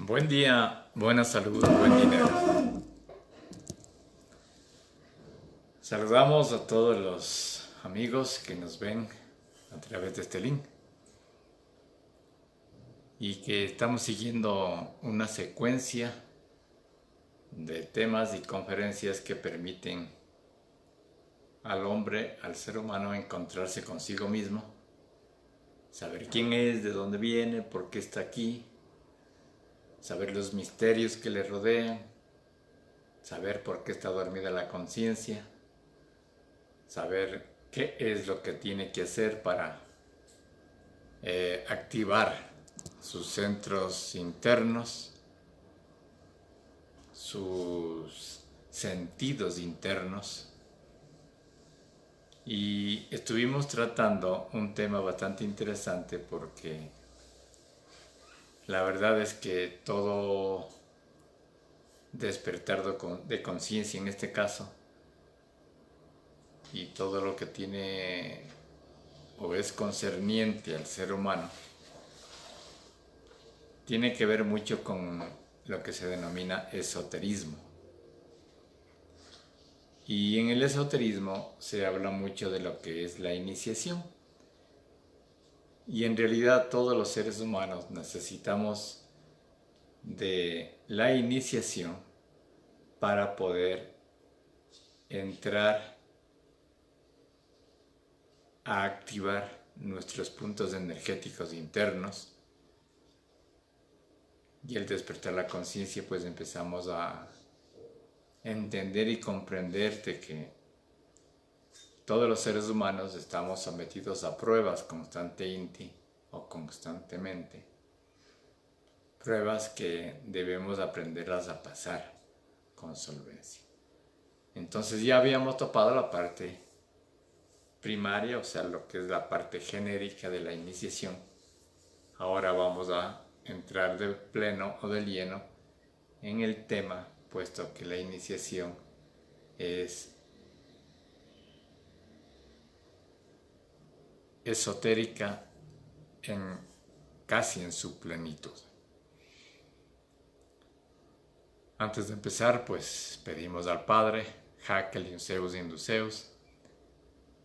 Buen día, buena salud, buen dinero. Saludamos a todos los amigos que nos ven a través de este link y que estamos siguiendo una secuencia de temas y conferencias que permiten al hombre, al ser humano, encontrarse consigo mismo, saber quién es, de dónde viene, por qué está aquí, saber los misterios que le rodean, saber por qué está dormida la conciencia, saber qué es lo que tiene que hacer para activar sus centros internos, sus sentidos internos. Y estuvimos tratando un tema bastante interesante porque la verdad es que todo despertar de conciencia en este caso y todo lo que tiene o es concerniente al ser humano tiene que ver mucho con lo que se denomina esoterismo. Y en el esoterismo se habla mucho de lo que es la iniciación. Y en realidad todos los seres humanos necesitamos de la iniciación para poder entrar a activar nuestros puntos energéticos internos. Y al despertar la conciencia, pues empezamos a entender y comprender de que todos los seres humanos estamos sometidos a pruebas constantemente o constantemente. Pruebas que debemos aprenderlas a pasar con solvencia. Entonces ya habíamos topado la parte primaria, o sea, lo que es la parte genérica de la iniciación. Ahora vamos a entrar de pleno o de lleno en el tema, puesto que la iniciación es esotérica casi en su plenitud. Antes de empezar, pues pedimos al Padre Hakel Yunseus Induceus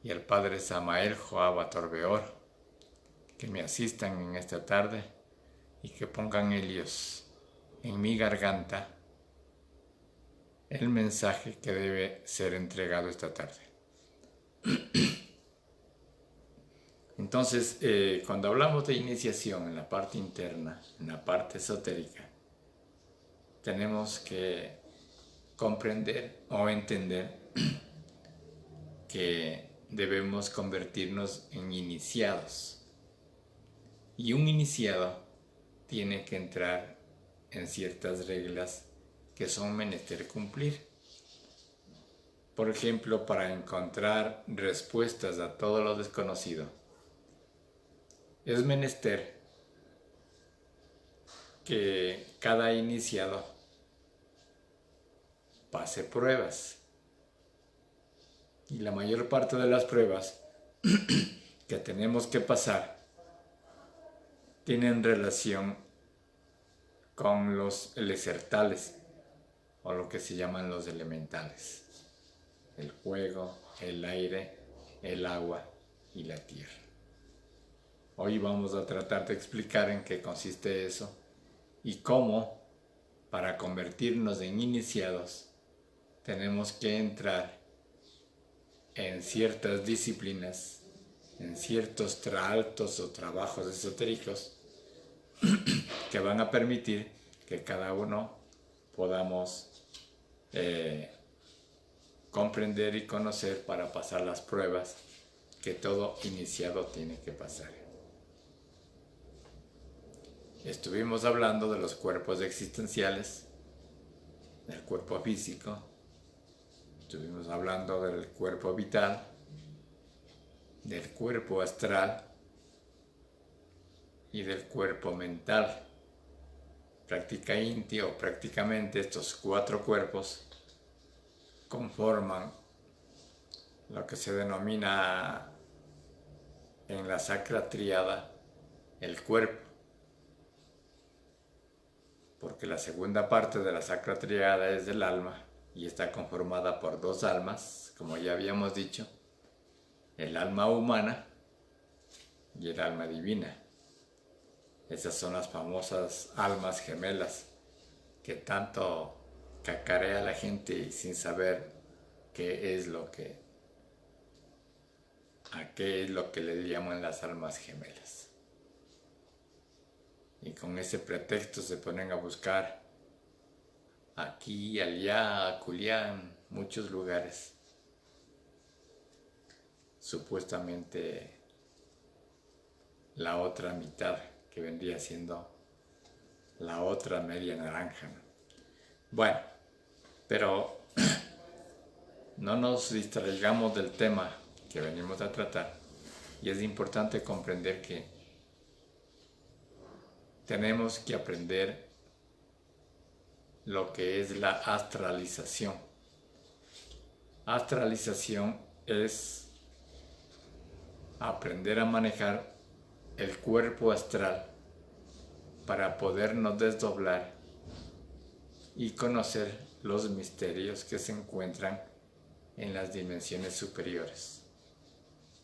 y al Padre Samael Joaba Torbeor que me asistan en esta tarde y que pongan ellos en mi garganta el mensaje que debe ser entregado esta tarde. Entonces, cuando hablamos de iniciación en la parte interna, en la parte esotérica, tenemos que comprender o entender que debemos convertirnos en iniciados. Y un iniciado tiene que entrar en ciertas reglas que son menester cumplir. Por ejemplo, para encontrar respuestas a todo lo desconocido, es menester que cada iniciado pase pruebas. Y la mayor parte de las pruebas que tenemos que pasar tienen relación con los elesertales o lo que se llaman los elementales: el fuego, el aire, el agua y la tierra. Hoy vamos a tratar de explicar en qué consiste eso y cómo, para convertirnos en iniciados, tenemos que entrar en ciertas disciplinas, en ciertos traaltos o trabajos esotéricos que van a permitir que cada uno podamos comprender y conocer para pasar las pruebas que todo iniciado tiene que pasar. Estuvimos hablando de los cuerpos existenciales, del cuerpo físico, estuvimos hablando del cuerpo vital, del cuerpo astral y del cuerpo mental. Prácticamente estos 4 cuerpos conforman lo que se denomina en la Sacra Tríada el cuerpo. porque la segunda parte de la Sacra Triada es del alma y está conformada por dos almas, como ya habíamos dicho, el alma humana y el alma divina. Esas son las famosas almas gemelas que tanto cacarea a la gente sin saber qué es lo que, a qué es lo que le llaman las almas gemelas. Y con ese pretexto se ponen a buscar aquí, allá, acullá, en muchos lugares, supuestamente la otra mitad, que vendría siendo la otra media naranja, ¿no? Bueno, pero no nos distraigamos del tema que venimos a tratar, y es importante comprender que tenemos que aprender lo que es la astralización. Astralización es aprender a manejar el cuerpo astral para podernos desdoblar y conocer los misterios que se encuentran en las dimensiones superiores,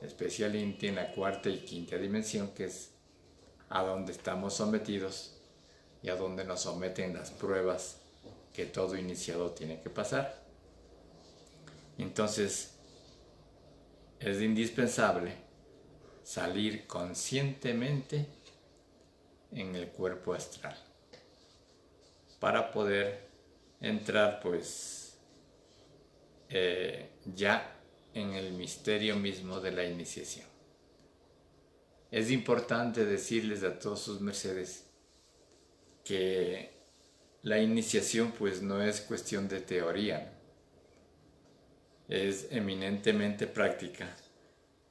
especialmente en la cuarta y quinta dimensión, que es a donde estamos sometidos y a donde nos someten las pruebas que todo iniciado tiene que pasar. Entonces, es indispensable salir conscientemente en el cuerpo astral para poder entrar ya en el misterio mismo de la iniciación. Es importante decirles a todos sus mercedes que la iniciación no es cuestión de teoría, ¿no? Es eminentemente práctica,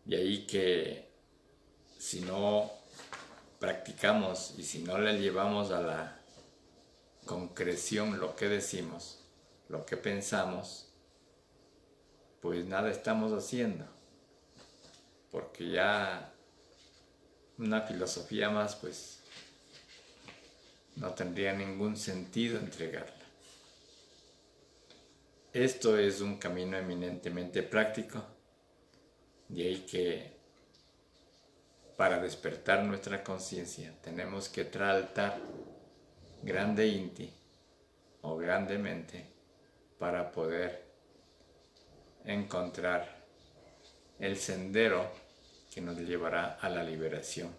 y ahí que si no practicamos y si no le llevamos a la concreción lo que decimos, lo que pensamos, pues nada estamos haciendo, porque ya una filosofía más no tendría ningún sentido entregarla. Esto es un camino eminentemente práctico, de ahí que para despertar nuestra conciencia tenemos que traltar grande inti o grandemente para poder encontrar el sendero que nos llevará a la liberación,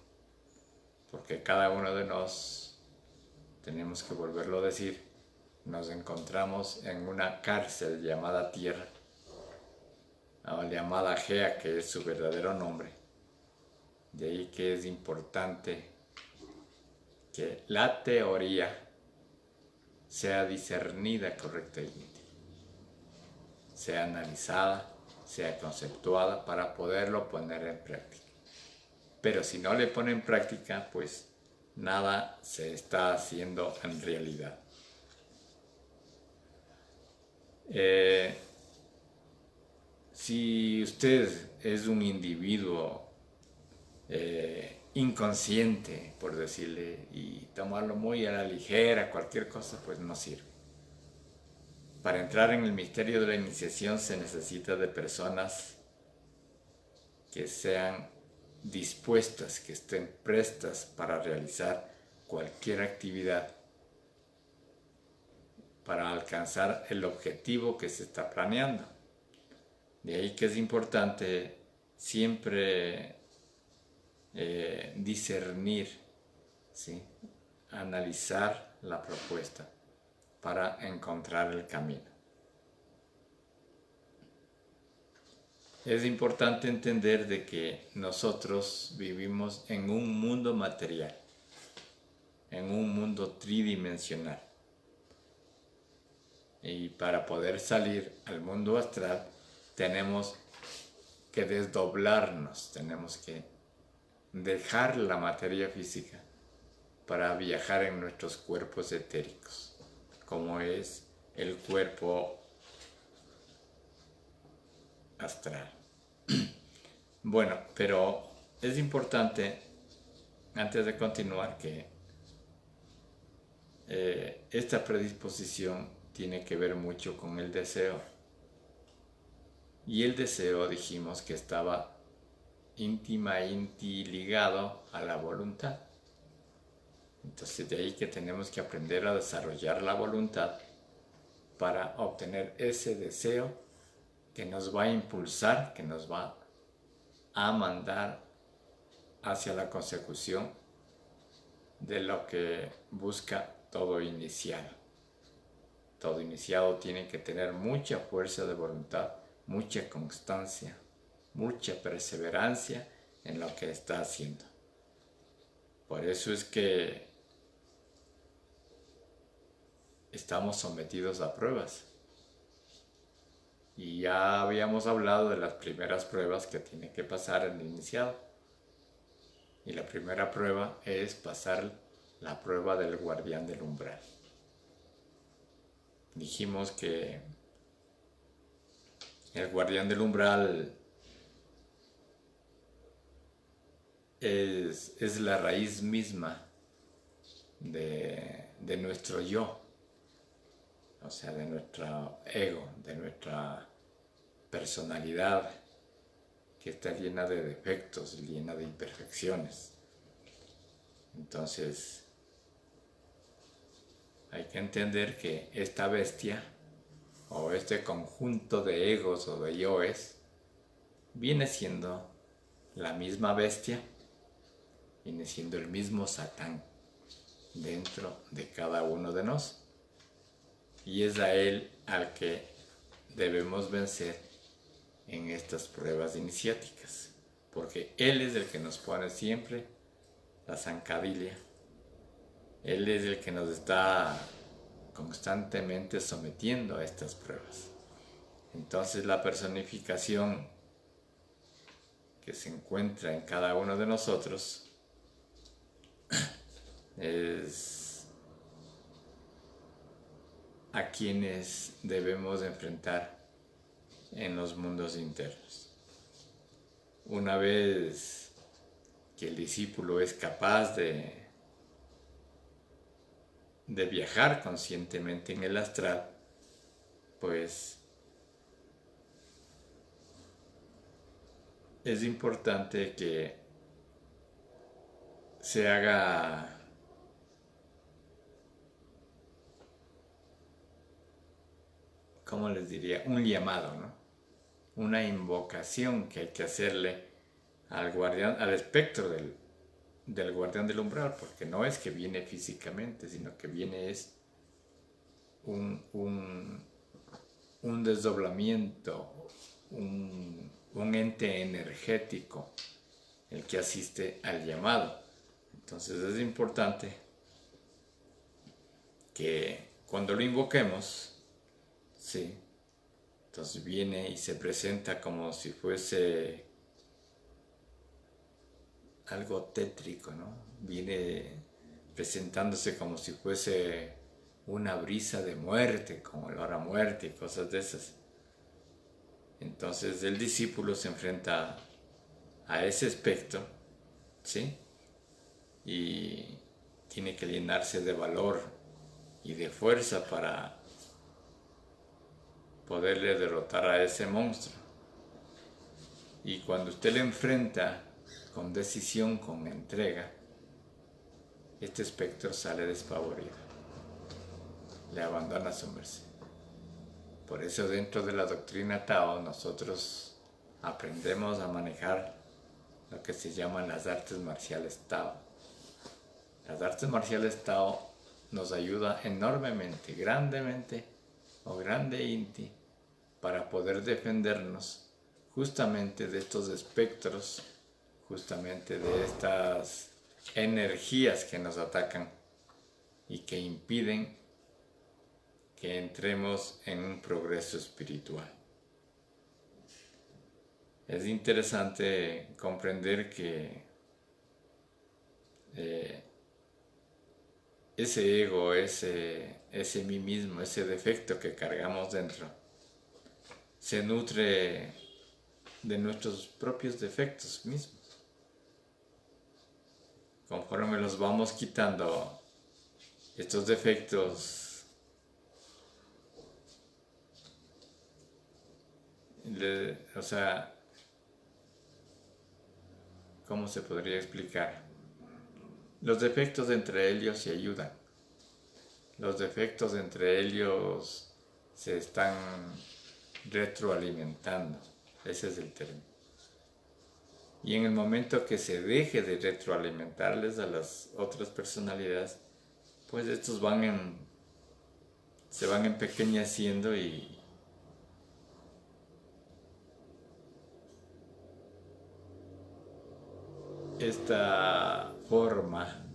porque cada uno de nosotros, tenemos que volverlo a decir, nos encontramos en una cárcel llamada Tierra, o llamada Gea, que es su verdadero nombre. De ahí que es importante que la teoría sea discernida correctamente, sea analizada, sea conceptuada para poderlo poner en práctica. Pero si no le pone en práctica, nada se está haciendo en realidad. Si usted es un individuo inconsciente, por decirle, y tomarlo muy a la ligera, cualquier cosa, no sirve. Para entrar en el misterio de la iniciación se necesita de personas que sean dispuestas, que estén prestas para realizar cualquier actividad para alcanzar el objetivo que se está planeando. De ahí que es importante siempre discernir, ¿sí? Analizar la propuesta para encontrar el camino. Es importante entender de que nosotros vivimos en un mundo material, en un mundo tridimensional. Y para poder salir al mundo astral tenemos que desdoblarnos, tenemos que dejar la materia física para viajar en nuestros cuerpos etéricos, como es el cuerpo astral. Bueno, pero es importante, antes de continuar, que esta predisposición tiene que ver mucho con el deseo. Y el deseo dijimos que estaba íntimamente ligado a la voluntad. Entonces de ahí que tenemos que aprender a desarrollar la voluntad para obtener ese deseo que nos va a impulsar, que nos va a mandar hacia la consecución de lo que busca todo iniciado. Todo iniciado tiene que tener mucha fuerza de voluntad, mucha constancia, mucha perseverancia en lo que está haciendo. Por eso es que estamos sometidos a pruebas. Y ya habíamos hablado de las primeras pruebas que tiene que pasar el iniciado. Y la primera prueba es pasar la prueba del guardián del umbral. Dijimos que el guardián del umbral es la raíz misma de nuestro yo, o sea, de nuestro ego, de nuestra personalidad, que está llena de defectos, llena de imperfecciones. Entonces, hay que entender que esta bestia, o este conjunto de egos o de yoes, viene siendo la misma bestia, viene siendo el mismo Satán dentro de cada uno de nosotros. Y es a él al que debemos vencer en estas pruebas iniciáticas, porque él es el que nos pone siempre la zancadilla. Él es el que nos está constantemente sometiendo a estas pruebas. Entonces la personificación que se encuentra en cada uno de nosotros es a quienes debemos enfrentar en los mundos internos. Una vez que el discípulo es capaz de viajar conscientemente en el astral, pues es importante que se haga ¿cómo les diría? Un llamado, ¿no? Una invocación que hay que hacerle al guardián, al espectro del guardián del umbral, porque no es que viene físicamente, sino que viene es un desdoblamiento, un ente energético, el que asiste al llamado. Entonces es importante que cuando lo invoquemos, sí, entonces viene y se presenta como si fuese algo tétrico, ¿no? Viene presentándose como si fuese una brisa de muerte, como el hora muerte y cosas de esas. Entonces el discípulo se enfrenta a ese espectro, ¿sí? Y tiene que llenarse de valor y de fuerza para poderle derrotar a ese monstruo. Y cuando usted le enfrenta con decisión, con entrega, este espectro sale despavorido, le abandona a su merced. Por eso dentro de la doctrina Tao nosotros aprendemos a manejar lo que se llaman las artes marciales Tao. Las artes marciales Tao nos ayuda enormemente, grandemente o grande inti para poder defendernos justamente de estos espectros, justamente de estas energías que nos atacan y que impiden que entremos en un progreso espiritual. Es interesante comprender que ese ego, ese mí mismo, ese defecto que cargamos dentro, se nutre de nuestros propios defectos mismos. Conforme los vamos quitando, estos defectos o sea, ¿cómo se podría explicar? Los defectos entre ellos se ayudan. Los defectos entre ellos se están retroalimentando. Ese es el término. Y en el momento que se deje de retroalimentarles a las otras personalidades, pues estos se van empequeñeciendo y esta forma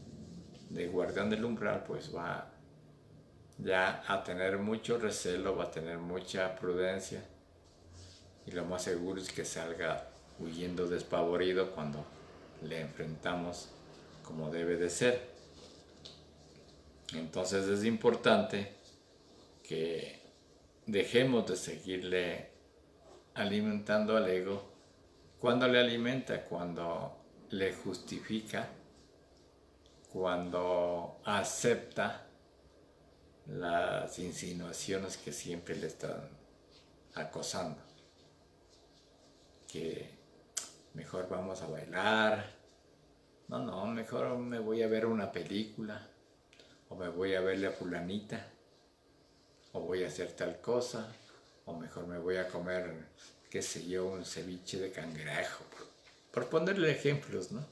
de guardián del umbral pues va ya a tener mucho recelo, va a tener mucha prudencia y lo más seguro es que salga huyendo despavorido cuando le enfrentamos como debe de ser. Entonces es importante que dejemos de seguirle alimentando al ego. Cuando le alimenta, cuando le justifica, cuando acepta las insinuaciones que siempre le están acosando, que mejor vamos a bailar, no, mejor me voy a ver una película, o me voy a verle a fulanita, o voy a hacer tal cosa, o mejor me voy a comer, qué sé yo, un ceviche de cangrejo, por ponerle ejemplos, ¿no?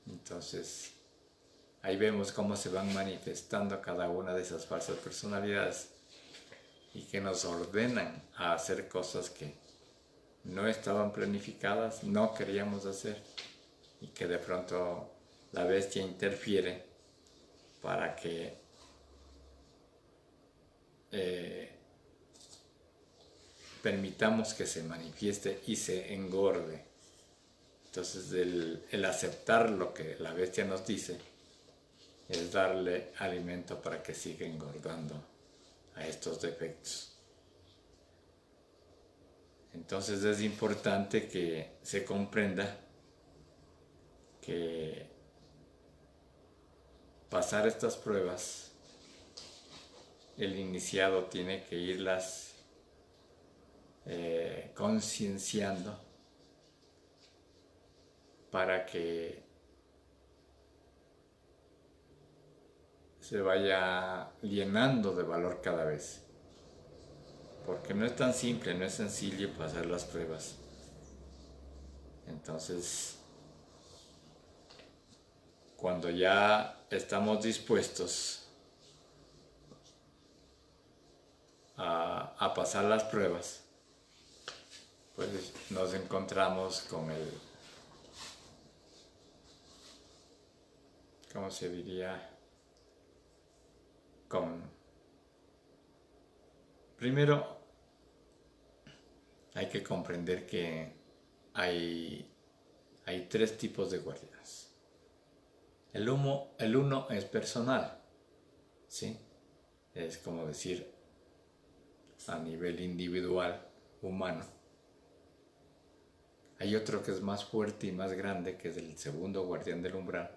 Entonces, ahí vemos cómo se van manifestando cada una de esas falsas personalidades y que nos ordenan a hacer cosas que no estaban planificadas, no queríamos hacer y que de pronto la bestia interfiere para que permitamos que se manifieste y se engorde. Entonces el aceptar lo que la bestia nos dice es darle alimento para que siga engordando a estos defectos. Entonces es importante que se comprenda que pasar estas pruebas, el iniciado tiene que irlas concienciando para que se vaya llenando de valor cada vez. Porque no es tan simple, no es sencillo pasar las pruebas. Entonces, cuando ya estamos dispuestos a pasar las pruebas, pues nos encontramos con ¿cómo se diría? Primero hay que comprender que hay tres tipos de guardianes. El uno es personal, ¿sí? Es como decir a nivel individual, humano. Hay otro que es más fuerte y más grande, que es el segundo guardián del umbral,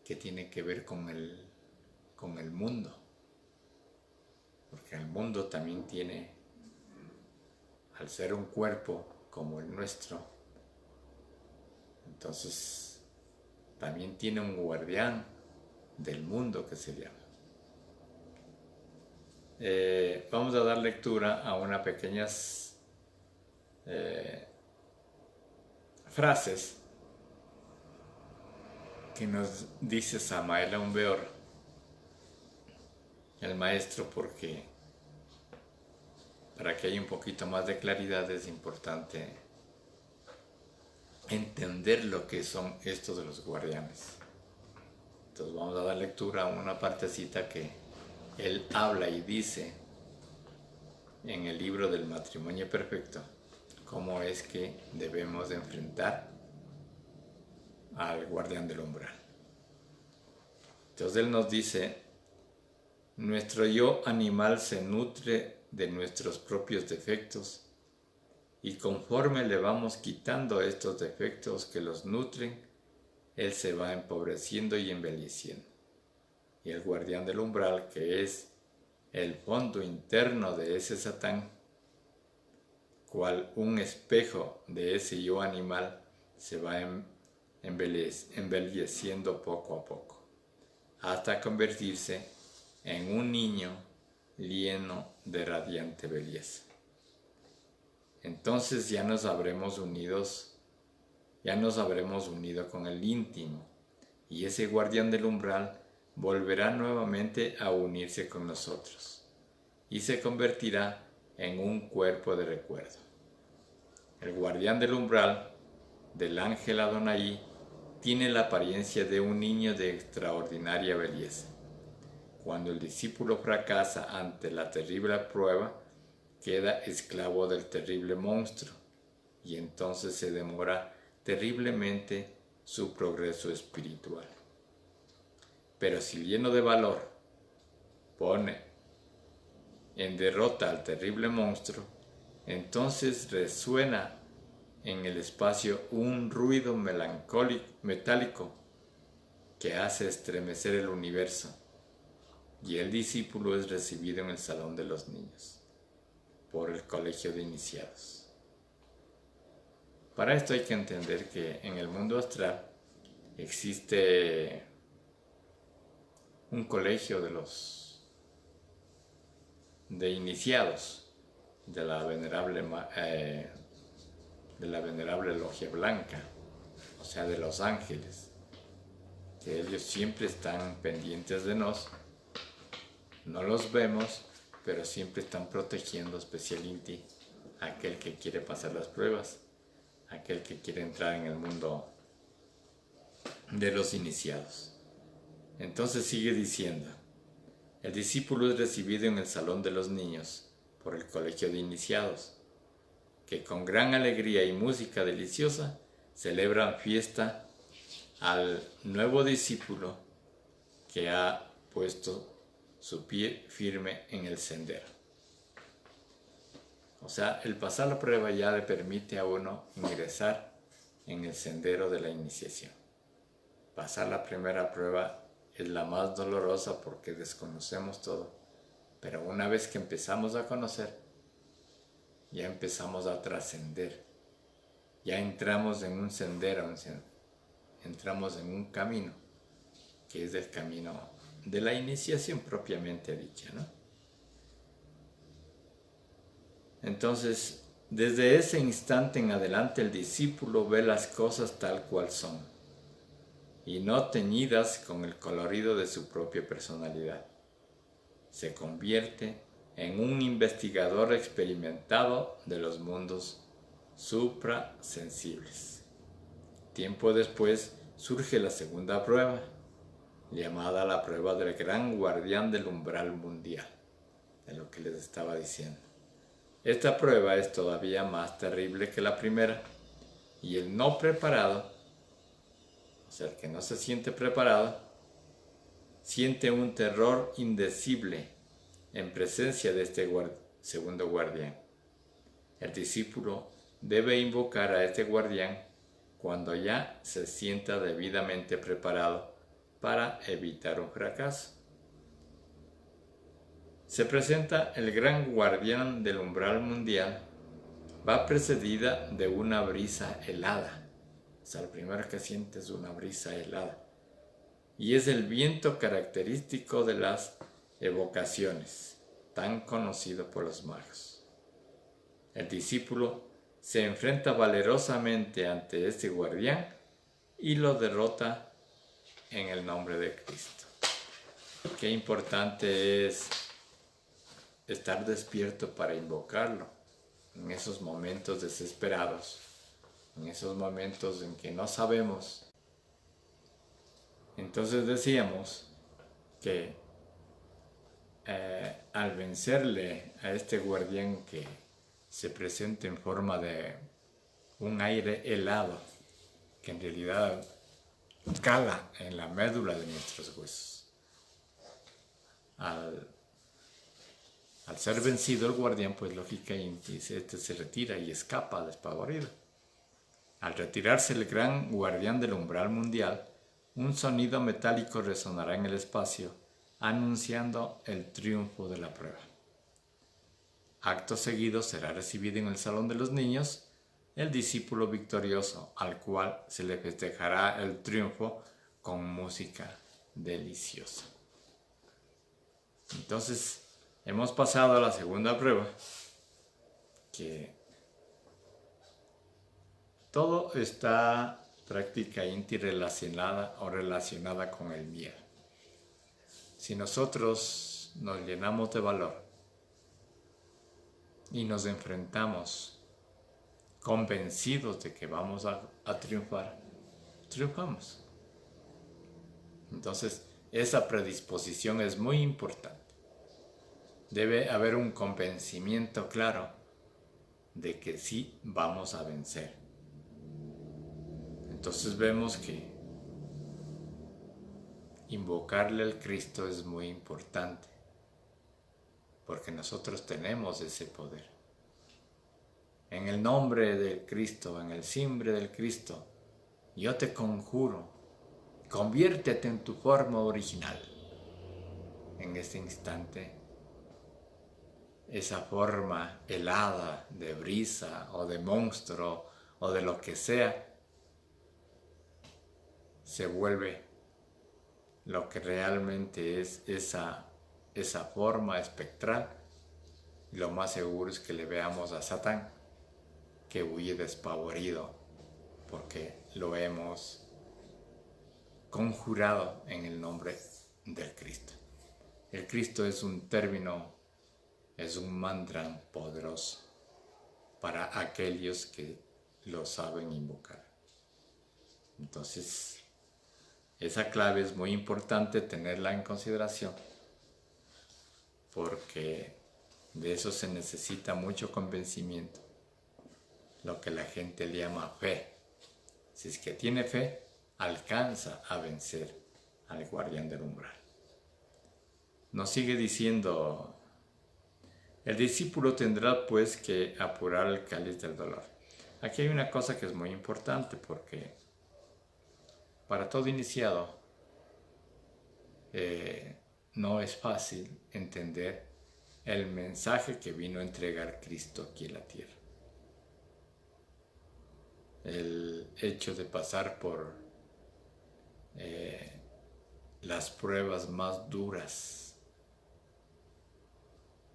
que tiene que ver con el mundo. Porque el mundo también tiene, al ser un cuerpo como el nuestro, entonces también tiene un guardián del mundo que se llama. Vamos a dar lectura a unas pequeñas frases que nos dice Samael Aun Weor, el maestro, porque para que haya un poquito más de claridad es importante entender lo que son estos de los guardianes. Entonces vamos a dar lectura a una partecita que él habla y dice en el libro del matrimonio perfecto, cómo es que debemos de enfrentar al guardián del umbral. Entonces él nos dice: nuestro yo animal se nutre de nuestros propios defectos y conforme le vamos quitando estos defectos que los nutren, él se va empobreciendo y embelleciendo. y el guardián del umbral, que es el fondo interno de ese Satán, cual un espejo de ese yo animal, se va embelleciendo poco a poco, hasta convertirse en un niño lleno de radiante belleza. Entonces ya nos habremos unido con el íntimo, y ese guardián del umbral volverá nuevamente a unirse con nosotros, y se convertirá en un cuerpo de recuerdo. El guardián del umbral del ángel Adonai tiene la apariencia de un niño de extraordinaria belleza. Cuando el discípulo fracasa ante la terrible prueba, queda esclavo del terrible monstruo, y entonces se demora terriblemente su progreso espiritual. Pero si lleno de valor pone en derrota al terrible monstruo, entonces resuena en el espacio un ruido metálico que hace estremecer el universo, y el discípulo es recibido en el salón de los niños por el colegio de iniciados. Para esto hay que entender que en el mundo astral existe un colegio de iniciados de la venerable logia blanca, o sea, de los ángeles, que ellos siempre están pendientes de nosotros. No los vemos, pero siempre están protegiendo especialmente a aquel que quiere pasar las pruebas, aquel que quiere entrar en el mundo de los iniciados. Entonces sigue diciendo: el discípulo es recibido en el salón de los niños por el colegio de iniciados, que con gran alegría y música deliciosa celebran fiesta al nuevo discípulo que ha puesto su pie firme en el sendero. O sea, el pasar la prueba ya le permite a uno ingresar en el sendero de la iniciación. Pasar la primera prueba es la más dolorosa porque desconocemos todo, pero una vez que empezamos a conocer, ya empezamos a trascender, ya entramos en un sendero, entramos en un camino, que es el camino de la iniciación propiamente dicha, ¿no? Entonces, desde ese instante en adelante el discípulo ve las cosas tal cual son, y no teñidas con el colorido de su propia personalidad. Se convierte en un investigador experimentado de los mundos suprasensibles. Tiempo después surge la segunda prueba, llamada la prueba del gran guardián del umbral mundial, de lo que les estaba diciendo. Esta prueba es todavía más terrible que la primera, y el no preparado, o sea, el que no se siente preparado, siente un terror indecible en presencia de este segundo guardián. El discípulo debe invocar a este guardián cuando ya se sienta debidamente preparado para evitar un fracaso. Se presenta el gran guardián del umbral mundial, va precedida de una brisa helada. O sea, lo primero que siente es una brisa helada. Y es el viento característico de las evocaciones, tan conocido por los magos. El discípulo se enfrenta valerosamente ante este guardián y lo derrota en el nombre de Cristo. Qué importante es estar despierto para invocarlo en esos momentos desesperados, en esos momentos en que no sabemos. Entonces decíamos que al vencerle a este guardián que se presenta en forma de un aire helado, que en realidad cala en la médula de nuestros huesos. Al ser vencido el guardián, pues lógicamente este se retira y escapa despavorido. Al retirarse el gran guardián del umbral mundial, un sonido metálico resonará en el espacio anunciando el triunfo de la prueba. Acto seguido será recibido en el salón de los niños el discípulo victorioso, al cual se le festejará el triunfo con música deliciosa. Entonces, hemos pasado a la segunda prueba, que todo está prácticamente relacionada o relacionada con el miedo. Si nosotros nos llenamos de valor y nos enfrentamos convencidos de que vamos a triunfar, triunfamos. Entonces, esa predisposición es muy importante. Debe haber un convencimiento claro de que sí vamos a vencer. Entonces vemos que invocarle al Cristo es muy importante, porque nosotros tenemos ese poder. En el nombre del Cristo, en el simbre del Cristo, yo te conjuro, conviértete en tu forma original. En este instante, esa forma helada de brisa o de monstruo o de lo que sea, se vuelve lo que realmente es esa forma espectral. Y lo más seguro es que le veamos a Satán que huye despavorido porque lo hemos conjurado en el nombre del Cristo. El Cristo es un término, es un mantra poderoso para aquellos que lo saben invocar. Entonces, esa clave es muy importante tenerla en consideración, porque de eso se necesita mucho convencimiento, lo que la gente le llama fe. Si es que tiene fe, alcanza a vencer al guardián del umbral. Nos sigue diciendo, el discípulo tendrá pues que apurar el cáliz del dolor. Aquí hay una cosa que es muy importante, porque para todo iniciado no es fácil entender el mensaje que vino a entregar Cristo aquí en la tierra. El hecho de pasar por las pruebas más duras,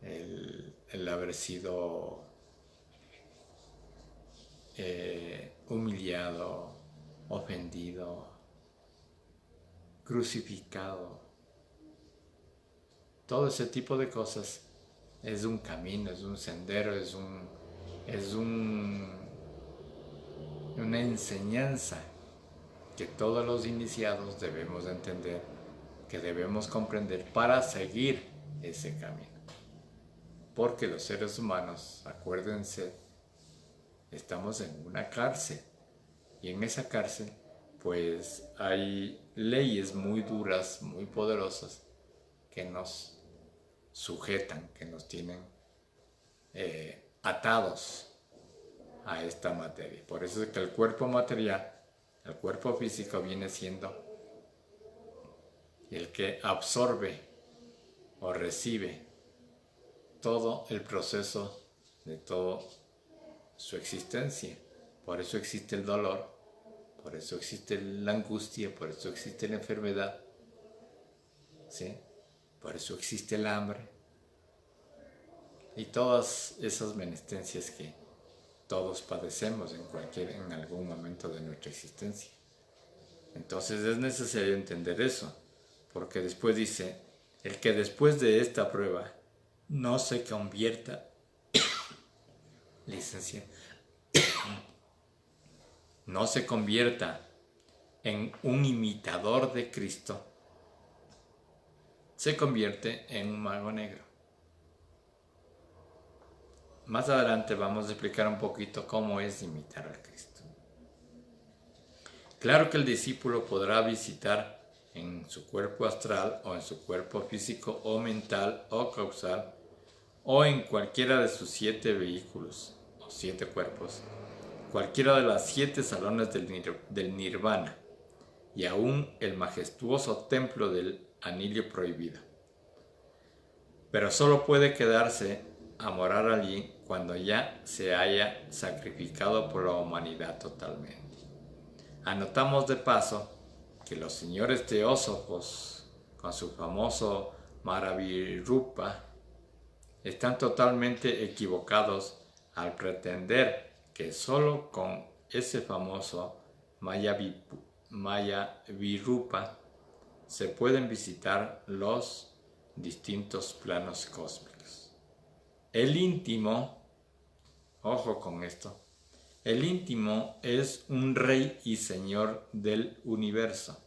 el haber sido humillado, ofendido, crucificado, todo ese tipo de cosas es un camino, es un sendero, es una enseñanza que todos los iniciados debemos entender, que debemos comprender para seguir ese camino. Porque los seres humanos, acuérdense, estamos en una cárcel, y en esa cárcel pues hay leyes muy duras, muy poderosas, que nos sujetan, que nos tienen atados a esta materia. Por eso es que el cuerpo material, el cuerpo físico, viene siendo el que absorbe o recibe todo el proceso de toda su existencia. Por eso existe el dolor, por eso existe la angustia, por eso existe la enfermedad, ¿sí? Por eso existe el hambre y todas esas menestencias que todos padecemos en algún momento de nuestra existencia. Entonces es necesario entender eso, porque después dice, el que después de esta prueba no se convierta, licenciado, no se convierta en un imitador de Cristo, se convierte en un mago negro. Más adelante vamos a explicar un poquito cómo es imitar a Cristo. Claro que el discípulo podrá visitar en su cuerpo astral o en su cuerpo físico o mental o causal o en cualquiera de sus 7 vehículos o 7 cuerpos, cualquiera de las 7 salones del nirvana y aún el majestuoso templo del anillo prohibido. pero solo puede quedarse a morar allí cuando ya se haya sacrificado por la humanidad totalmente. Anotamos de paso que los señores teósofos, con su famoso Maravirupa, están totalmente equivocados al pretender que solo con ese famoso Mayavirupa se pueden visitar los distintos planos cósmicos. El íntimo, ojo con esto, el íntimo es un rey y señor del universo.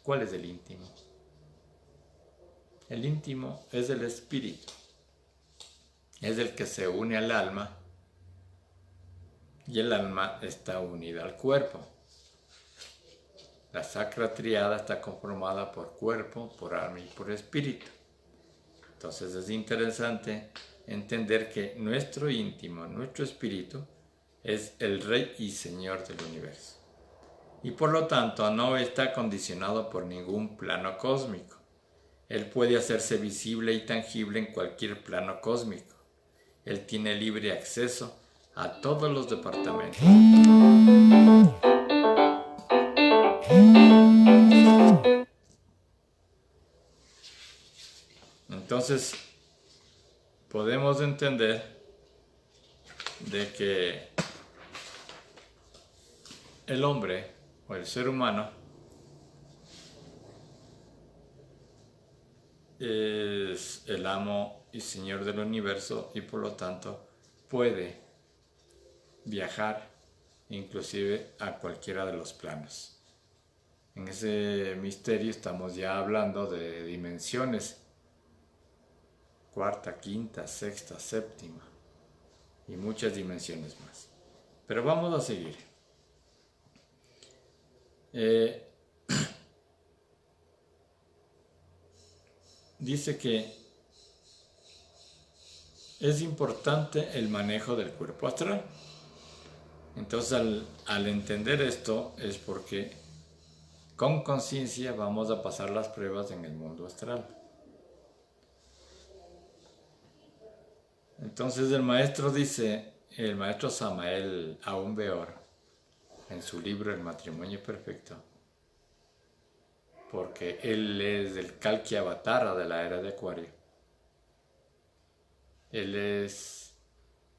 ¿Cuál es el íntimo? El íntimo es el espíritu, es el que se une al alma y el alma está unida al cuerpo. La Sacra Triada está conformada por cuerpo, por alma y por espíritu. Entonces es interesante entender que nuestro íntimo, nuestro espíritu, es el Rey y Señor del universo. Y por lo tanto no está condicionado por ningún plano cósmico. Él puede hacerse visible y tangible en cualquier plano cósmico. Él tiene libre acceso a todos los departamentos. Entonces, podemos entender de que el hombre o el ser humano es el amo y señor del universo y por lo tanto puede viajar inclusive a cualquiera de los planos. En ese misterio estamos ya hablando de dimensiones, cuarta, quinta, sexta, séptima y muchas dimensiones más. Pero vamos a seguir. Dice que es importante el manejo del cuerpo astral. Entonces al entender esto es porque con conciencia vamos a pasar las pruebas en el mundo astral. Entonces el maestro Samael Aun Weor, en su libro El matrimonio perfecto, porque él es el Kalki Avatara de la era de Acuario. Él es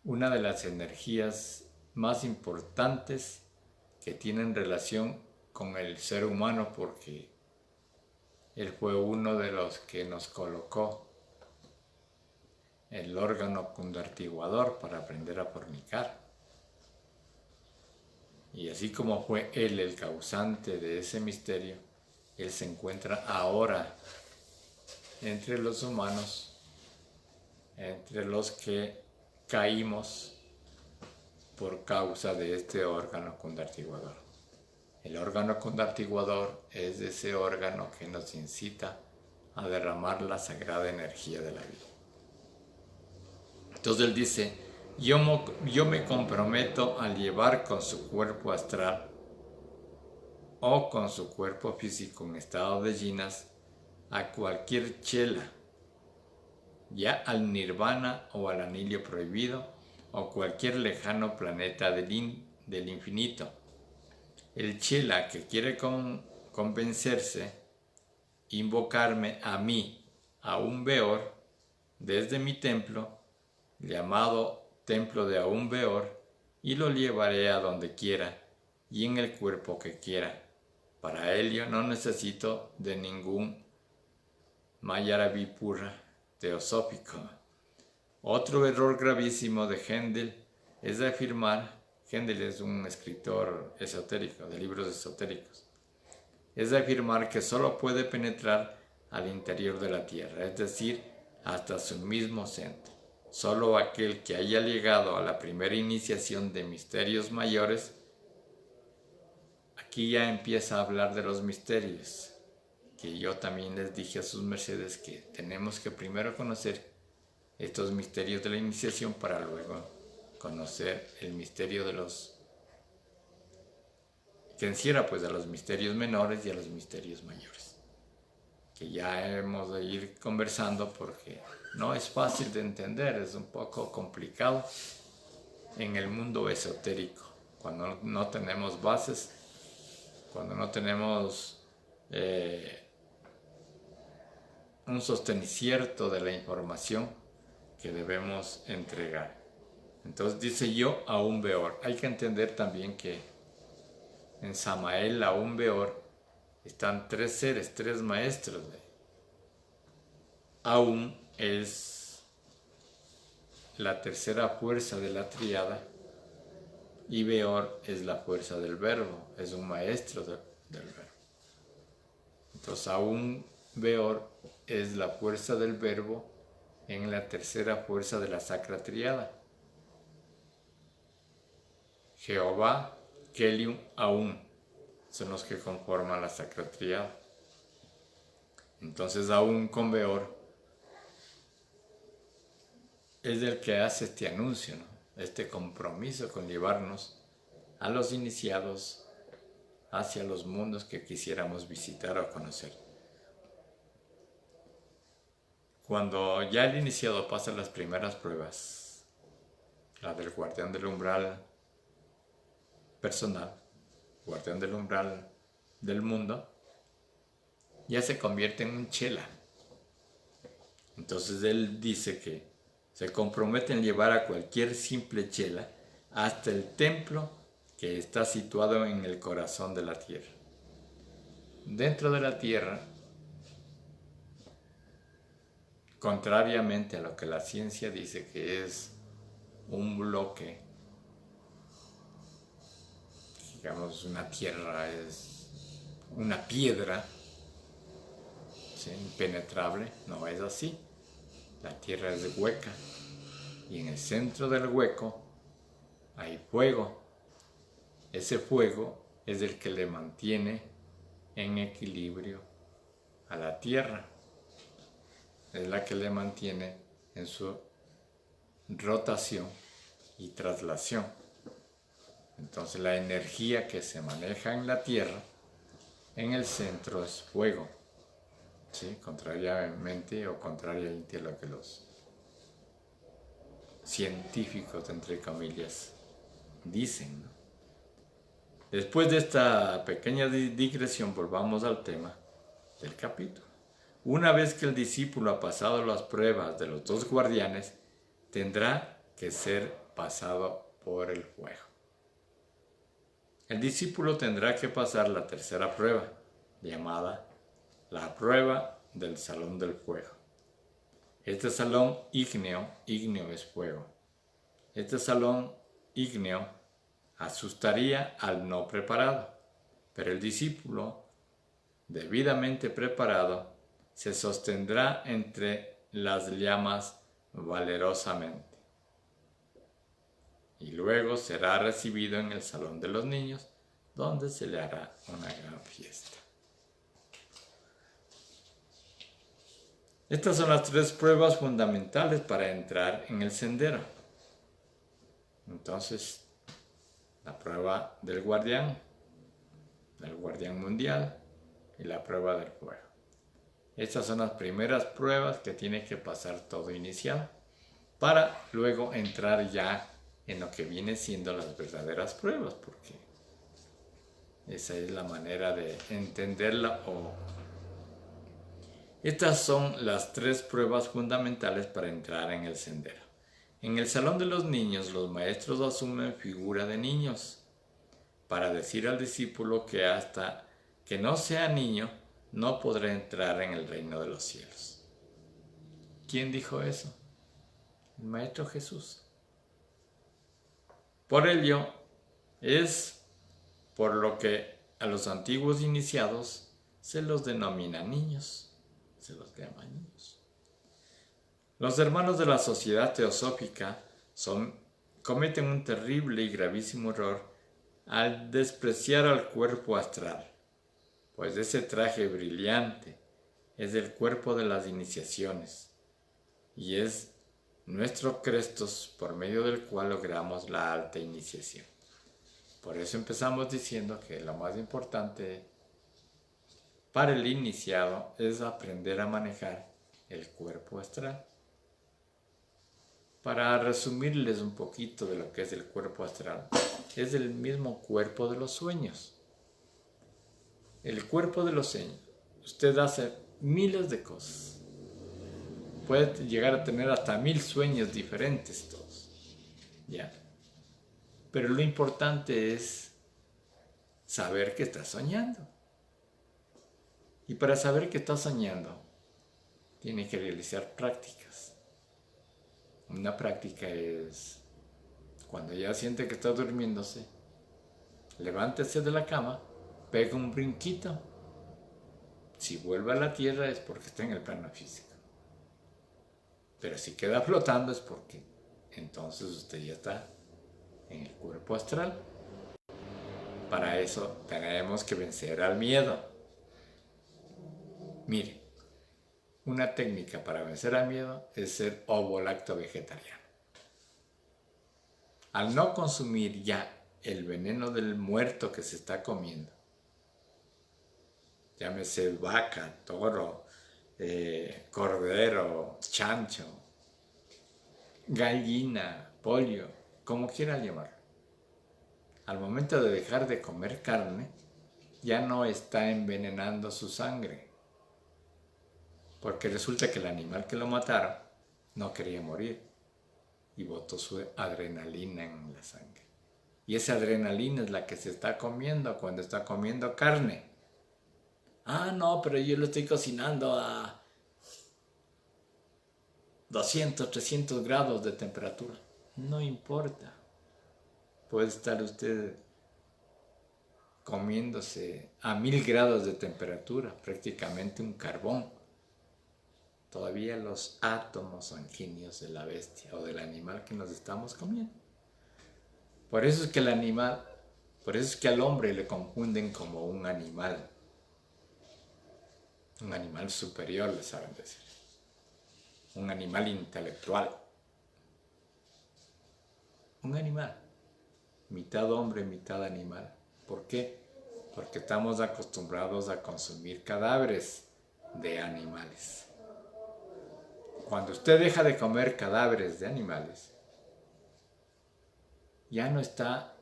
una de las energías más importantes que tienen relación con el ser humano, porque él fue uno de los que nos colocó el órgano condartiguador para aprender a fornicar. Y así como fue él el causante de ese misterio, él se encuentra ahora entre los humanos, entre los que caímos por causa de este órgano condartiguador. El órgano condartiguador es ese órgano que nos incita a derramar la sagrada energía de la vida. Entonces él dice, yo me comprometo a llevar con su cuerpo astral o con su cuerpo físico en estado de jinas a cualquier chela, ya al nirvana o al anillo prohibido o cualquier lejano planeta del infinito. El chela que quiere convencerse, invocarme a mí, a un Weor, desde mi templo, llamado Templo de Aun Weor, y lo llevaré a donde quiera y en el cuerpo que quiera. Para ello no necesito de ningún Mayaravipura teosófico. Otro error gravísimo de Hendel es afirmar, Hendel es un escritor esotérico, de libros esotéricos, es afirmar que solo puede penetrar al interior de la Tierra, es decir, hasta su mismo centro. Solo aquel que haya llegado a la primera iniciación de misterios mayores, aquí ya empieza a hablar de los misterios, que yo también les dije a sus mercedes que tenemos que primero conocer estos misterios de la iniciación para luego conocer el misterio de los que encierra pues a los misterios menores y a los misterios mayores. que ya hemos de ir conversando porque no es fácil de entender, es un poco complicado en el mundo esotérico, cuando no tenemos bases, cuando no tenemos un sostén cierto de la información que debemos entregar. Entonces dice yo aún Beor. Hay que entender también que en Samael aún Beor están tres seres, tres maestros. Aún es la tercera fuerza de la tríada y Beor es la fuerza del verbo, es un maestro del verbo. Entonces aún Beor es la fuerza del verbo en la tercera fuerza de la sacra tríada. Jehová, Kelium, Aún son los que conforman la sacra tríada. Entonces aún con Beor es el que hace este anuncio, ¿no? Este compromiso con llevarnos a los iniciados hacia los mundos que quisiéramos visitar o conocer. Cuando ya el iniciado pasa las primeras pruebas, la del guardián del umbral personal, guardián del umbral del mundo, ya se convierte en un chela. Entonces él dice que se compromete en llevar a cualquier simple chela hasta el templo que está situado en el corazón de la tierra. Dentro de la tierra, contrariamente a lo que la ciencia dice que es un bloque, digamos una tierra es una piedra, ¿sí?, impenetrable, no es así. La tierra es hueca y en el centro del hueco hay fuego. Ese fuego es el que le mantiene en equilibrio a la tierra. Es la que le mantiene en su rotación y traslación. Entonces la energía que se maneja en la tierra, en el centro es fuego. ¿Sí? Contrariamente o contrariamente a lo que los científicos, entre comillas, dicen, ¿no? Después de esta pequeña digresión, volvamos al tema del capítulo. Una vez que el discípulo ha pasado las pruebas de los dos guardianes, tendrá que ser pasado por el fuego. El discípulo tendrá que pasar la tercera prueba, llamada la prueba del salón del fuego. Este salón ígneo es fuego. Este salón ígneo asustaría al no preparado, pero el discípulo, debidamente preparado, se sostendrá entre las llamas valerosamente y luego será recibido en el salón de los niños, donde se le hará una gran fiesta. Estas son las tres pruebas fundamentales para entrar en el sendero. Entonces, la prueba del guardián mundial y la prueba del fuego. Estas son las primeras pruebas que tiene que pasar todo iniciado para luego entrar ya en lo que viene siendo las verdaderas pruebas, porque esa es la manera de entenderla. Estas son las tres pruebas fundamentales para entrar en el sendero. En el salón de los niños, los maestros asumen figura de niños para decir al discípulo que hasta que no sea niño no podrá entrar en el reino de los cielos. ¿Quién dijo eso? El Maestro Jesús. Por ello, es por lo que a los antiguos iniciados se los denomina niños, se los llama niños. Los hermanos de la sociedad teosófica cometen un terrible y gravísimo error al despreciar al cuerpo astral, pues ese traje brillante es el cuerpo de las iniciaciones y es nuestro Crestos por medio del cual logramos la alta iniciación. Por eso empezamos diciendo que lo más importante para el iniciado es aprender a manejar el cuerpo astral. Para resumirles un poquito de lo que es el cuerpo astral, es el mismo cuerpo de los sueños. El cuerpo de los sueños, usted hace miles de cosas. Puede llegar a tener hasta 1000 sueños diferentes todos. ¿Ya? Pero lo importante es saber que está soñando. Y para saber que está soñando, tiene que realizar prácticas. Una práctica es, cuando ya siente que está durmiéndose, levántese de la cama, pega un brinquito. Si vuelve a la tierra es porque está en el plano físico. Pero si queda flotando es porque entonces usted ya está en el cuerpo astral. Para eso tenemos que vencer al miedo. Mire, una técnica para vencer al miedo es ser ovo-lacto vegetariano. Al no consumir ya el veneno del muerto que se está comiendo, llámese vaca, toro, cordero, chancho, gallina, pollo, como quiera llamarlo. Al momento de dejar de comer carne, ya no está envenenando su sangre. Porque resulta que el animal que lo mataron no quería morir y botó su adrenalina en la sangre. Y esa adrenalina es la que se está comiendo cuando está comiendo carne. Ah, no, pero yo lo estoy cocinando a 200, 300 grados de temperatura. No importa. Puede estar usted comiéndose a 1000 grados de temperatura, prácticamente un carbón. Todavía los átomos sanguíneos de la bestia o del animal que nos estamos comiendo. Por eso es que al hombre le confunden como un animal superior, le saben decir, un animal intelectual, un animal, mitad hombre, mitad animal. ¿Por qué? Porque estamos acostumbrados a consumir cadáveres de animales. Cuando usted deja de comer cadáveres de animales, ya no está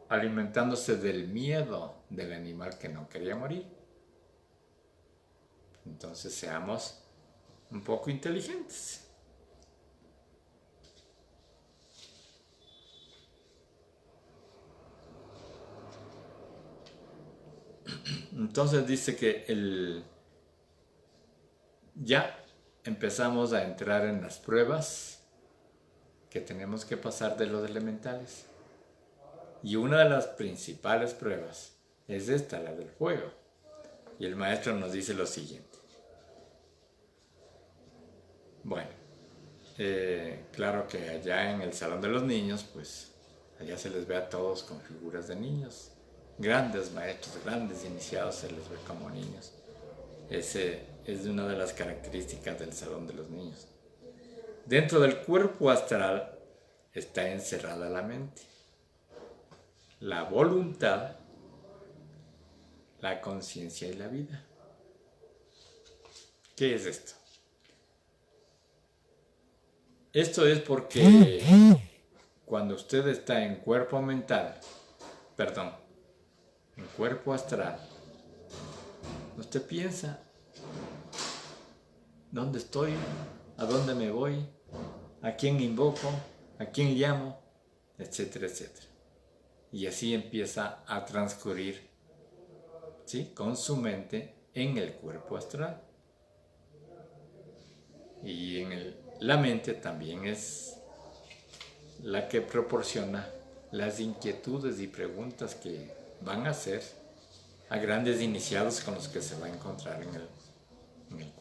alimentándose del miedo del animal que no quería morir. Entonces seamos un poco inteligentes. Entonces dice que ya empezamos a entrar en las pruebas que tenemos que pasar de los elementales. Y una de las principales pruebas es esta, la del fuego. Y el maestro nos dice lo siguiente. Bueno, claro que allá en el salón de los niños, pues allá se les ve a todos con figuras de niños. Grandes maestros, grandes iniciados se les ve como niños. Ese es una de las características del salón de los niños. Dentro del cuerpo astral está encerrada la mente, la voluntad, la conciencia y la vida. ¿Qué es esto? Esto es porque cuando usted está en cuerpo mental, en cuerpo astral, usted piensa, ¿dónde estoy? ¿A dónde me voy? ¿A quién invoco? ¿A quién llamo? Etcétera, etcétera. Y así empieza a transcurrir, ¿sí?, con su mente en el cuerpo astral. Y la mente también es la que proporciona las inquietudes y preguntas que van a hacer a grandes iniciados con los que se va a encontrar en el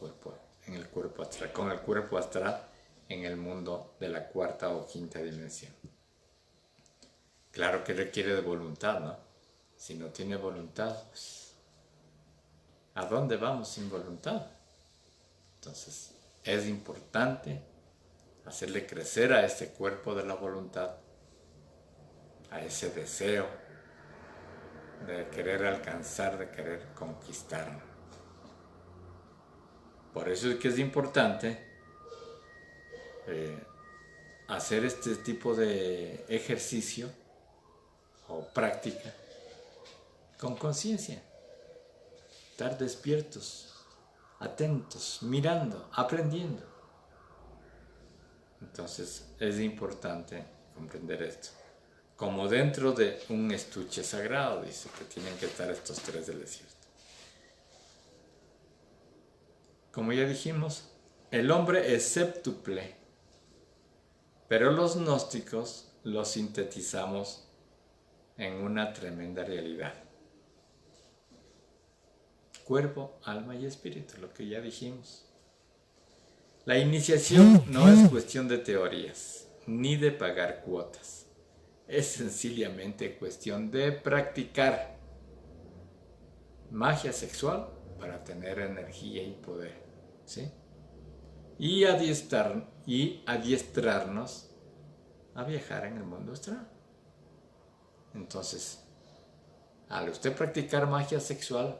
cuerpo astral, con el cuerpo astral en el mundo de la cuarta o quinta dimensión. Claro que requiere de voluntad, ¿no? Si no tiene voluntad, pues, ¿a dónde vamos sin voluntad? Entonces, es importante hacerle crecer a este cuerpo de la voluntad, a ese deseo, de querer alcanzar, de querer conquistar. Por eso es que es importante hacer este tipo de ejercicio o práctica con conciencia, estar despiertos, atentos, mirando, aprendiendo. Entonces es importante comprender esto. Como dentro de un estuche sagrado, dice que tienen que estar estos tres del desierto. Como ya dijimos, el hombre es séptuple, pero los gnósticos lo sintetizamos en una tremenda realidad. Cuerpo, alma y espíritu, lo que ya dijimos. La iniciación no es cuestión de teorías, ni de pagar cuotas. Es sencillamente cuestión de practicar magia sexual para tener energía y poder, ¿sí? Y adiestrarnos a viajar en el mundo astral. Entonces, al usted practicar magia sexual,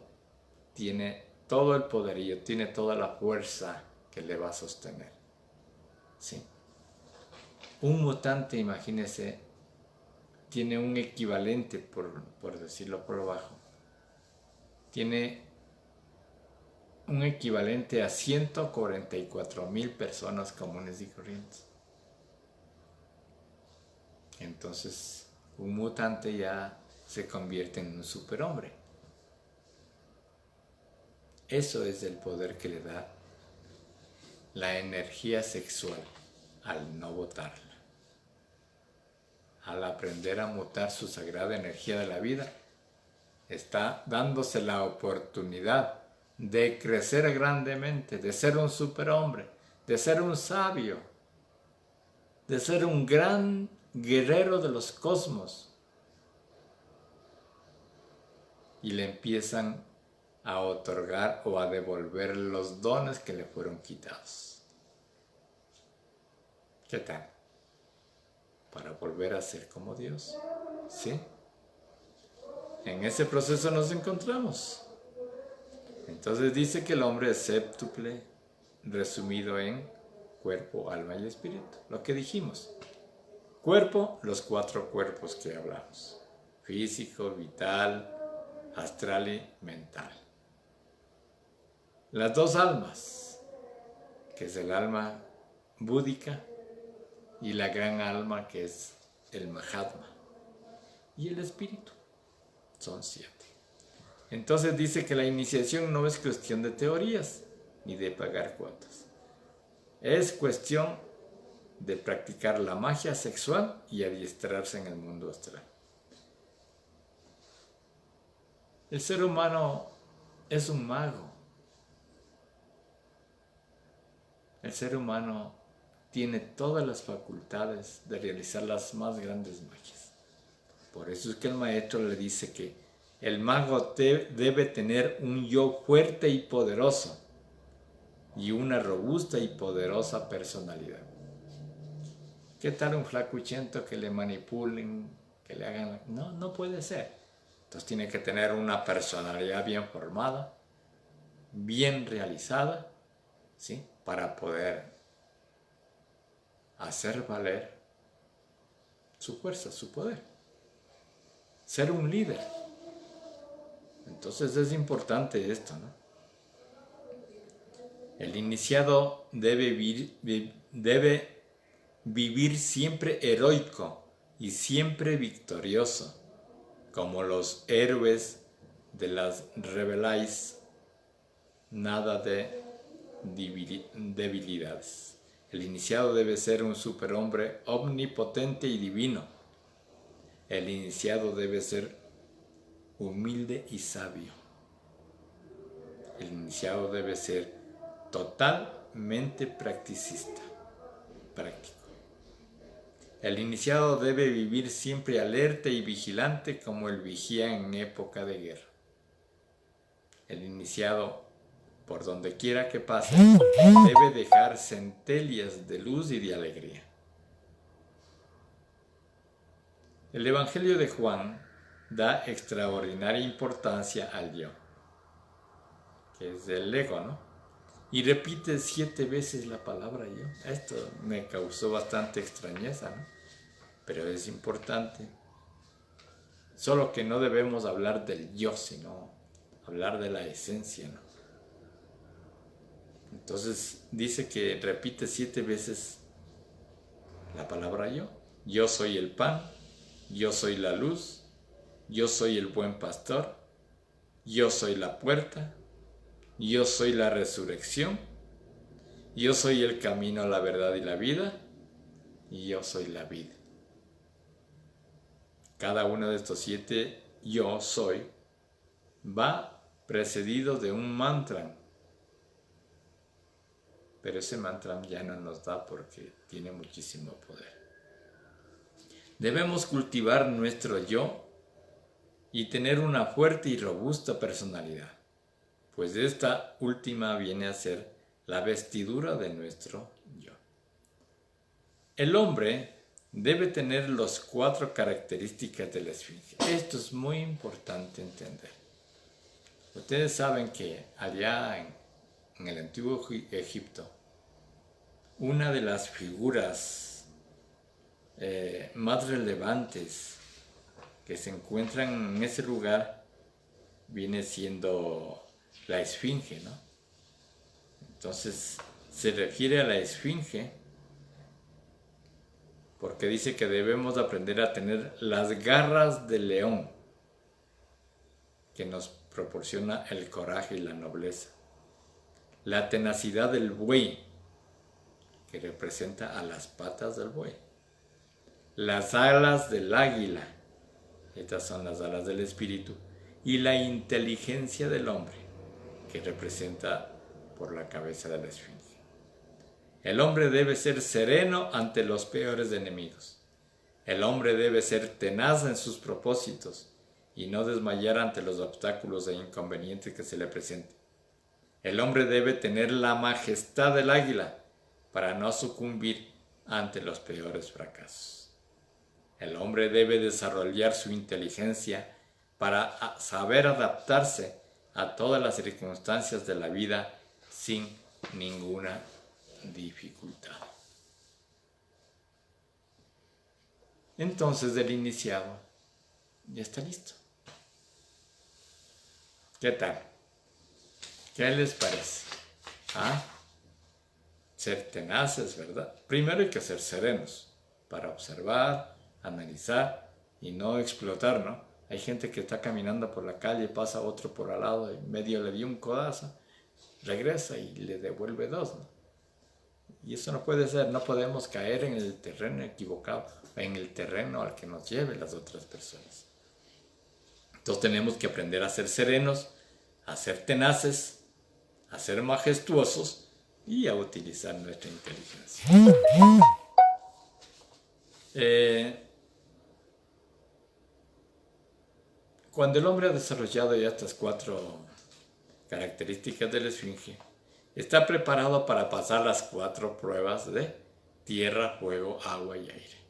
tiene todo el poderío, tiene toda la fuerza que le va a sostener, ¿sí? Un mutante, imagínese, tiene un equivalente, por decirlo por abajo, tiene un equivalente a 144,000 personas comunes y corrientes. Entonces, un mutante ya se convierte en un superhombre. Eso es el poder que le da la energía sexual al no botarla. Al aprender a mutar su sagrada energía de la vida, está dándose la oportunidad de crecer grandemente, de ser un superhombre, de ser un sabio, de ser un gran guerrero de los cosmos. Y le empiezan a otorgar o a devolver los dones que le fueron quitados. ¿Qué tal? Para volver a ser como Dios, ¿sí? En ese proceso nos encontramos. Entonces dice que el hombre es séptuple, resumido en cuerpo, alma y espíritu. Lo que dijimos. Cuerpo, los 4 cuerpos que hablamos. Físico, vital, astral y mental. Las 2 almas, que es el alma búdica y la gran alma que es el Mahatma. Y el espíritu. Son 7. Entonces dice que la iniciación no es cuestión de teorías ni de pagar cuotas. Es cuestión de practicar la magia sexual y adiestrarse en el mundo astral. El ser humano es un mago. El ser humano tiene todas las facultades de realizar las más grandes magias. Por eso es que el maestro le dice que el mago debe tener un yo fuerte y poderoso y una robusta y poderosa personalidad. ¿Qué tal un flacuchento que le manipulen, que le hagan? No puede ser. Entonces tiene que tener una personalidad bien formada, bien realizada, ¿sí? Para poder hacer valer su fuerza, su poder. Ser un líder. Entonces es importante esto, ¿no? El iniciado debe vivir siempre heroico y siempre victorioso, como los héroes de las Revelais, nada de debilidades. El iniciado debe ser un superhombre omnipotente y divino. El iniciado debe ser humilde y sabio. El iniciado debe ser totalmente practicista, práctico. El iniciado debe vivir siempre alerta y vigilante como el vigía en época de guerra. El iniciado, por donde quiera que pase, debe dejar centellas de luz y de alegría. El Evangelio de Juan da extraordinaria importancia al yo, que es el ego, ¿no? Y repite 7 veces la palabra yo. Esto me causó bastante extrañeza, ¿no? Pero es importante. Solo que no debemos hablar del yo, sino hablar de la esencia, ¿no? Entonces dice que repite 7 veces la palabra yo. Yo soy el pan, yo soy la luz, yo soy el buen pastor, yo soy la puerta, yo soy la resurrección, yo soy el camino, la verdad y la vida, y yo soy la vida. Cada uno de estos 7 yo soy va precedido de un mantra. Pero ese mantra ya no nos da porque tiene muchísimo poder. Debemos cultivar nuestro yo y tener una fuerte y robusta personalidad, pues esta última viene a ser la vestidura de nuestro yo. El hombre debe tener las 4 características de la esfinge. Esto es muy importante entender. Ustedes saben que allá en el antiguo Egipto, una de las figuras más relevantes que se encuentran en ese lugar viene siendo la esfinge, ¿no? Entonces se refiere a la esfinge porque dice que debemos aprender a tener las garras del león, que nos proporciona el coraje y la nobleza, la tenacidad del buey, que representa a las patas del buey, las alas del águila, estas son las alas del espíritu, y la inteligencia del hombre, que representa por la cabeza de la esfinge. El hombre debe ser sereno ante los peores enemigos. El hombre debe ser tenaz en sus propósitos y no desmayar ante los obstáculos e inconvenientes que se le presenten. El hombre debe tener la majestad del águila para no sucumbir ante los peores fracasos. El hombre debe desarrollar su inteligencia para saber adaptarse a todas las circunstancias de la vida sin ninguna dificultad. Entonces el iniciado ya está listo. ¿Qué tal? ¿Qué les parece? Ser tenaces, ¿verdad? Primero hay que ser serenos para observar, analizar y no explotar, ¿no? Hay gente que está caminando por la calle, pasa otro por al lado y medio le dio un codazo, regresa y le devuelve 2, ¿no? Y eso no puede ser, no podemos caer en el terreno equivocado, en el terreno al que nos lleven las otras personas. Entonces tenemos que aprender a ser serenos, a ser tenaces, a ser majestuosos y a utilizar nuestra inteligencia. Cuando el hombre ha desarrollado ya estas 4 características de la esfinge, está preparado para pasar las 4 pruebas de tierra, fuego, agua y aire.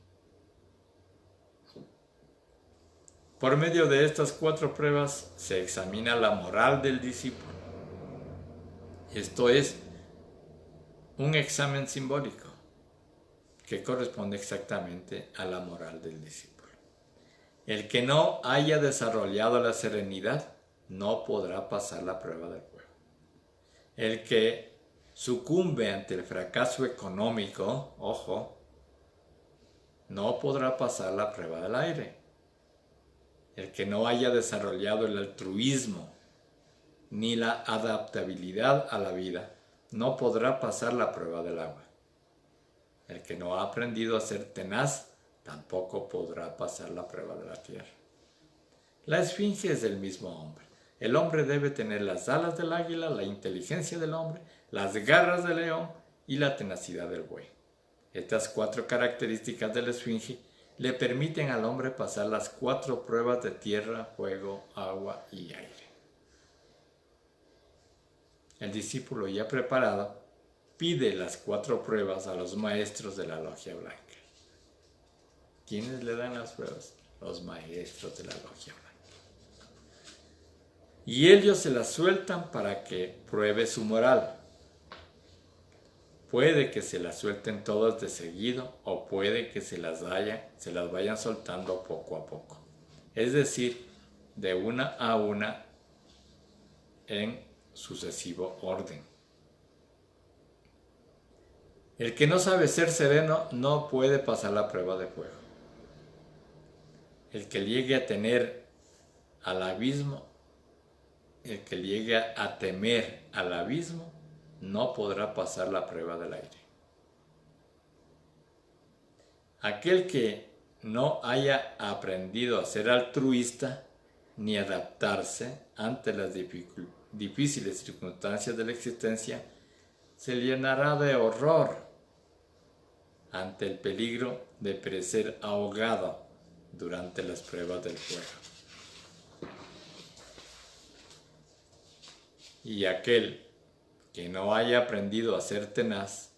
Por medio de estas 4 pruebas se examina la moral del discípulo. Esto es un examen simbólico que corresponde exactamente a la moral del discípulo. El que no haya desarrollado la serenidad no podrá pasar la prueba del fuego. El que sucumbe ante el fracaso económico, ojo, no podrá pasar la prueba del aire. El que no haya desarrollado el altruismo ni la adaptabilidad a la vida no podrá pasar la prueba del agua. El que no ha aprendido a ser tenaz tampoco podrá pasar la prueba de la tierra. La esfinge es el mismo hombre. El hombre debe tener las alas del águila, la inteligencia del hombre, las garras del león y la tenacidad del buey. Estas 4 características de la esfinge le permiten al hombre pasar las 4 pruebas de tierra, fuego, agua y aire. El discípulo ya preparado pide las 4 pruebas a los maestros de la logia blanca. ¿Quiénes le dan las pruebas? Los maestros de la logia blanca. y ellos se las sueltan para que pruebe su moral. Puede que se las suelten todas de seguido o puede que se las vayan soltando poco a poco. Es decir, de una a una en sucesivo orden. El que no sabe ser sereno no puede pasar la prueba de fuego. El que llegue a tener al abismo, el que llegue a temer al abismo, no podrá pasar la prueba del aire. Aquel que no haya aprendido a ser altruista ni adaptarse ante las difíciles circunstancias de la existencia, se llenará de horror ante el peligro de perecer ahogado durante las pruebas del fuego. Y aquel que no haya aprendido a ser tenaz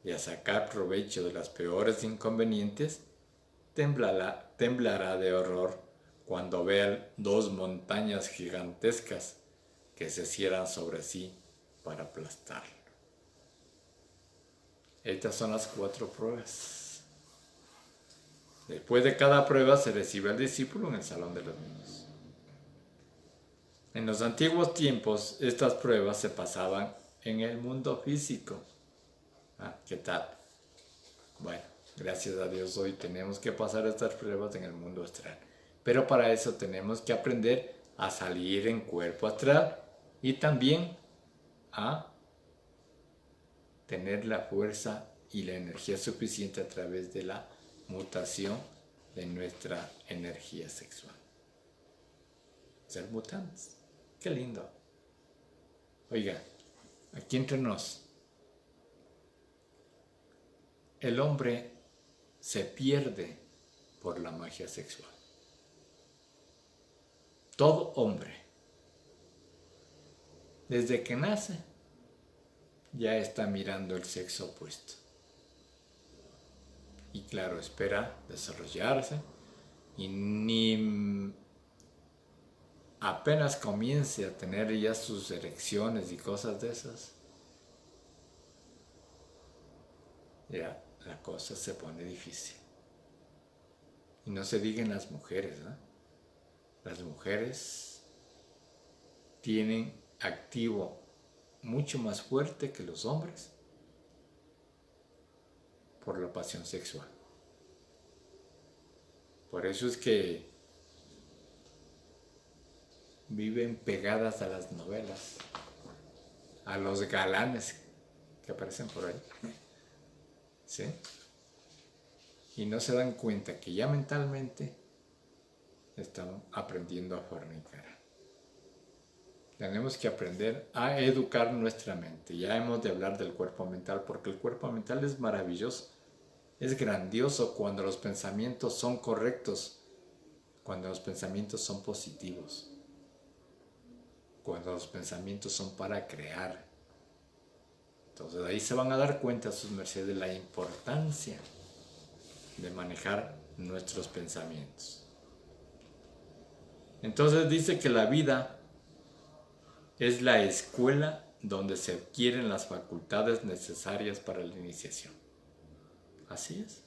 y a sacar provecho de las peores inconvenientes, temblará de horror cuando vea 2 montañas gigantescas que se cierran sobre sí para aplastarlo. Estas son las 4 pruebas. Después de cada prueba se recibe al discípulo en el salón de los niños. En los antiguos tiempos estas pruebas se pasaban en el mundo físico. ¿Qué tal? Bueno, gracias a Dios hoy tenemos que pasar estas pruebas en el mundo astral. Pero para eso tenemos que aprender a salir en cuerpo astral y también a tener la fuerza y la energía suficiente a través de la mutación de nuestra energía sexual. Ser mutantes. Qué lindo. Oiga, aquí entre nos, el hombre se pierde por la magia sexual. Todo hombre, desde que nace, ya está mirando el sexo opuesto. Y claro, espera desarrollarse y ni apenas comience a tener ya sus erecciones y cosas de esas, ya la cosa se pone difícil. Y no se digan las mujeres, ¿no? Las mujeres tienen activo mucho más fuerte que los hombres por la pasión sexual. Por eso es que viven pegadas a las novelas, a los galanes que aparecen por ahí, ¿sí? Y no se dan cuenta que ya mentalmente están aprendiendo a fornicar. Tenemos que aprender a educar nuestra mente. Ya hemos de hablar del cuerpo mental, porque el cuerpo mental es maravilloso, es grandioso cuando los pensamientos son correctos, cuando los pensamientos son positivos, cuando los pensamientos son para crear. Entonces ahí se van a dar cuenta sus mercedes de la importancia de manejar nuestros pensamientos. Entonces dice que la vida es la escuela donde se adquieren las facultades necesarias para la iniciación. Así es.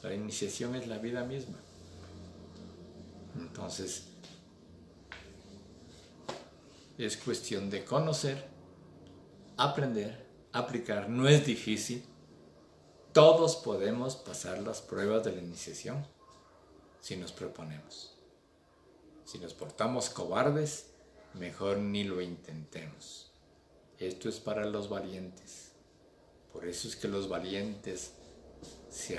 La iniciación es la vida misma. Entonces, es cuestión de conocer, aprender, aplicar. No es difícil. Todos podemos pasar las pruebas de la iniciación si nos proponemos. Si nos portamos cobardes, mejor ni lo intentemos. Esto es para los valientes. Por eso es que los valientes se